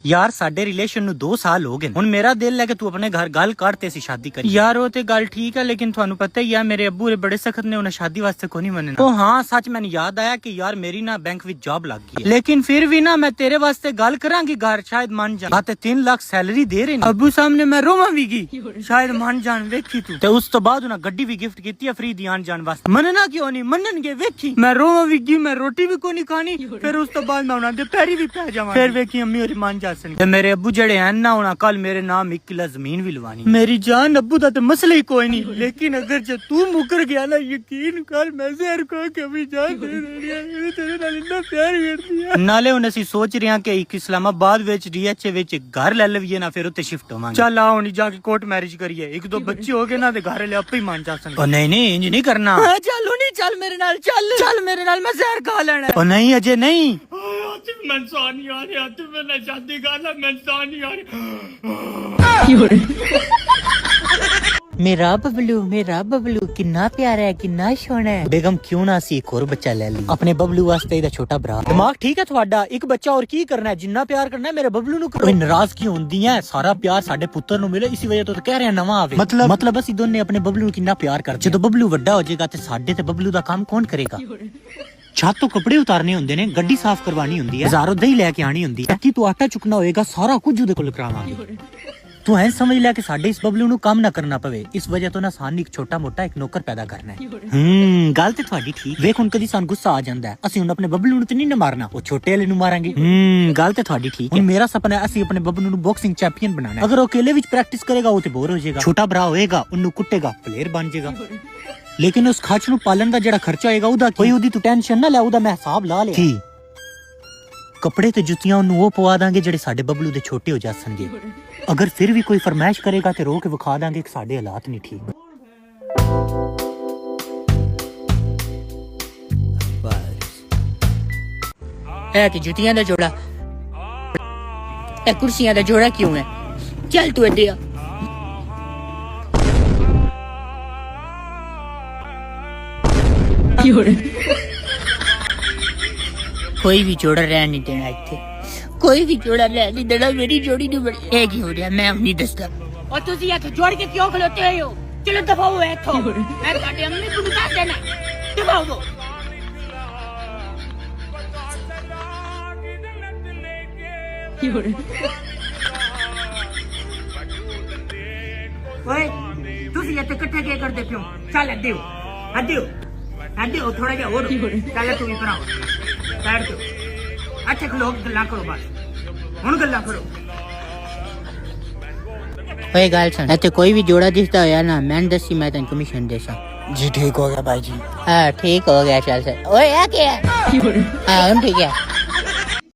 यार साडे रिलेशन नु 2 साल हो गए हुन मेरा दिल है कि तू अपने घर गल कर ते सी शादी करी। यार वो ते गल ठीक है लेकिन थानू पता ही है मेरे अब्बू रे बड़े सख्त ने उन्हें शादी वास्ते को नहीं मनना। तो हाँ सच मैंने याद आया कि यार मेरी ना बैंक विच जॉब लग गई है, लेकिन फिर भी ना मैं तेरे वास्ते गल करांगी घर शायद मान जा। बातें 3 लाख सैलरी दे रहे अब्बू सामने मैं रोवांगी शायद मान जान वेखी तू। ते उस तो बाद उन्हें गड्डी भी गिफ्ट की है फ्री दी आन जान वास्ते। मनना क्यों नहीं मननगे वेखी मैं रोवांगी मैं रोटी भी को नहीं खानी फिर उस तो बाद मैं उन्हें दे पैरी भी पै जावां फिर वेखी अम्मी और मान जा सन। मेरे अब्बू जड़े हैं ना उन्हें कल मेरे नाम 1 किला जमीन भी लवानी। मेरी जान अब्बू दा तो मसला ही कोई नहीं, लेकिन अगर जो तू मुकर गया ना यकीन कर मैं जहर को कभी जान दे देनी है तेरे नाल इतना प्यार करदी है। नाले हुन ਅਸੀਂ सोच रहे हैं कि एक इस्लामाबाद विच डीएचए विच घर ले लवीए ना फिर उत्ते शिफ्ट होवांगे। चल आओ नहीं जाके कोर्ट मैरिज करिए, 1-2 बच्चे हो गए ना ते घर ले आपे ही मान जा सकते। ओ नहीं नहीं इंज नहीं करना। चलो नहीं चल मेरे नाल चल मेरे नाल मैं जहर खा लेना। ओ नहीं अजय नहीं मैं सानी आ रही तू मेरे शादी करना मैं सानी आ रही। मेरा बबलू किन्ना प्यारा है किन्ना सोहना है। बेगम क्यों ना सी एक और बच्चा ले ली अपने बबलू वास्ते इहदा छोटा भरा। दिमाग ठीक है थोड़ा एक बच्चा और की करना है जिन्ना प्यार करना है मेरे बबलू नु करो। नाराज क्यों होंदी है सारा प्यार साडे पुत्र नु मिले इसी वजह तो कह रहे हैं नवा आवे। मतलब असि दोने अपने बबलू नु किन्ना प्यार करदे। जदों बबलू वड्डा हो जाएगा ते साडे ते बबलू दा काम कौन करेगा। छत तो कपड़े उतारने होंदे ने गड्डी साफ करवानी होंदी है बाजारों दही लेके आनी होंदी है कि तू आटा चुकना होएगा सारा कुछ उहदे कोल करावांगे। तू ऐ समझ ले कि साडे इस बबलू नु काम ना करना पवे इस वजह तो ना सान एक छोटा मोटा एक नौकर पैदा करना है। गल ते तुहाडी ठीक वेख हुन कदी सान गुस्सा आ जांदा है असि हुन अपने बबलू नु ते नहीं मारना ओ छोटे वाले नु मारांगे। गल ते तुहाडी ठीक है। मेरा सपना है असि अपने बबलू नु बॉक्सिंग चैंपियन बनाना है। अगर वो अकेले विच प्रैक्टिस करेगा वो ते बोर हो जाएगा, छोटा भरा होएगा उन्नु कुटेगा प्लेयर बन जाएगा। लेकिन उस खच नु पालन दा जेड़ा खर्चा होएगा उदा कोई उदी तू टेंशन ना ले उदा मैं हिसाब ला ले। कपड़े ते जुतियां उन्नु वो पवा दांगे जेड़े साडे बबलू दे छोटे हो जासनगे। अगर फिर भी कोई फरमाइश करेगा ते रो के विखा दांगे कि साडे हालात नहीं ठीक। है कि जुतियां दा जोड़ा ए कुर्सियां दा जोड़ा क्यों है। चल तू अड्डिया कोई भी जोड़ा रह नहीं देना इत्थे कोई भी जोड़ा रह नहीं देना मेरी जोड़ी नहीं बनी है की हो रहा मैं नहीं दसदा। और तुसी इत्थे जोड़ के क्यों खलोते हो। चलो दफाओ इत्थों मैं ਤੁਹਾਡੀ अम्मी को बता देना दफाओ। ओए तुसी इत्थे इकट्ठे क्या करदे पियो। चल हड्डियो थोड़ा जा और चल तू भी भरा साइड तो अच्छा खलो गल्ला करो बस हुन गल्ला करो। ओए गल सुन इत्थे कोई भी जोड़ा दिसदा होया ना मैं दसी मैं तैनूं कमीशन देसा। जी ठीक हो गया भाई जी। हां ठीक हो गया चल ओए आ क्या हां ठीक है।